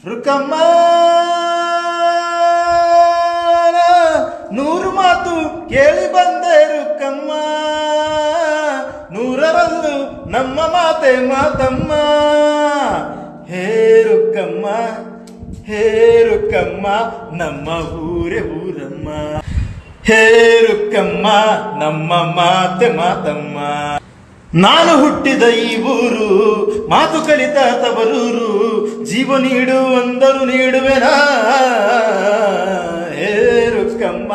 ರುಕಮ್ಮ ನೂರು ಮಾತು ಕೇಳಿ ಬಂದೆ ರುಕ್ಕಮ್ಮ, ನೂರರಲ್ಲೂ ನಮ್ಮ ಮಾತೆ ಮಾತಮ್ಮ. ಹೇ ರುಕ್ಕಮ್ಮ, ಹೇ ರುಕ್ಕಮ್ಮ, ನಮ್ಮ ಊರೇ ಊರಮ್ಮ. ಹೇ ರುಕ್ಕಮ್ಮ, ನಮ್ಮ ಮಾತೆ ಮಾತಮ್ಮ. ನಾನು ಹುಟ್ಟಿದ ಈ ಊರು, ಮಾತು ಕಲಿತ ತವರೂರು, ಜೀವ ನೀಡು ಅಂದರು ನೀಡುವೆನಾ. ಹೇ ರುಕ್ಕಮ್ಮ,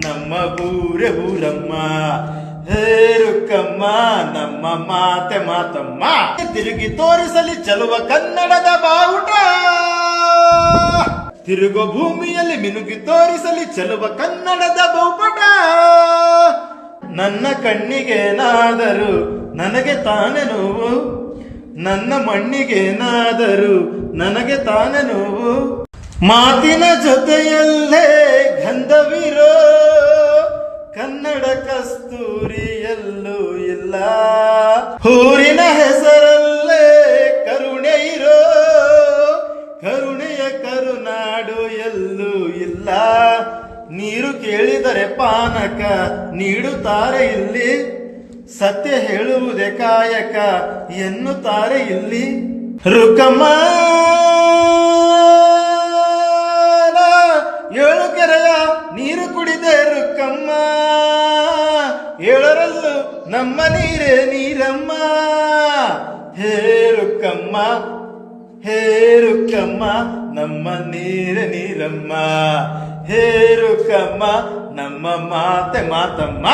ನಮ್ಮ ಊರೇ ಊರಮ್ಮ. ಹೇ ರುಕ್ಕಮ್ಮ, ನಮ್ಮ ಮಾತೆ ಮಾತಮ್ಮ. ತಿರುಗಿ ತೋರಿಸಲಿ ಚೆಲುವ ಕನ್ನಡದ ಬಾವುಟ, ತಿರುಗೋ ಭೂಮಿಯಲ್ಲಿ ಮಿನುಗಿ ತೋರಿಸಲಿ ಚೆಲುವ ಕನ್ನಡದ ಬಹುಪಟ. ನನ್ನ ಕಣ್ಣಿಗೇನಾದರೂ ನನಗೆ ತಾನೆ ನೋವು, ನನ್ನ ಮಣ್ಣಿಗೇನಾದರೂ ನನಗೆ ತಾನೆ ನೋವು. ಮಾತಿನ ಜೊತೆಯಲ್ಲೇ ಗಂಧವಿರೋ ಕನ್ನಡ ಕಸ್ತೂರಿ ಎಲ್ಲೂ ಇಲ್ಲ. ಊರಿನ ಹೆಸರಲ್ಲೇ ಕರುಣೆ ಇರೋ ಕರುಣೆಯ ಕರುನಾಡು ಎಲ್ಲೂ ಇಲ್ಲ. ನೀರು ಕೇಳಿದರೆ ಪಾನಕ ನೀಡುತ್ತಾರೆ ಇಲ್ಲಿ, ಸತ್ಯ ಹೇಳುವುದೇ ಕಾಯಕ ಎನ್ನುತ್ತಾರೆ ಇಲ್ಲಿ. ರುಕ್ಕಮ್ಮ ಏಳು ಕೆರೆಯ ನೀರು ಕುಡಿದೆ ರುಕ್ಕಮ್ಮ, ಏಳರಲ್ಲೂ ನಮ್ಮ ನೀರೇ ನೀರಮ್ಮ. ಹೇ ರುಕ್ಕಮ್ಮ, ಹೇ ರುಕ್ಕಮ್ಮ, ನಮ್ಮ ನೀರೇ ನೀರಮ್ಮ. ಹೇ ರುಕ್ಕಮ್ಮ, ನಮ್ಮ ಮಾತೆ ಮಾತಮ್ಮ.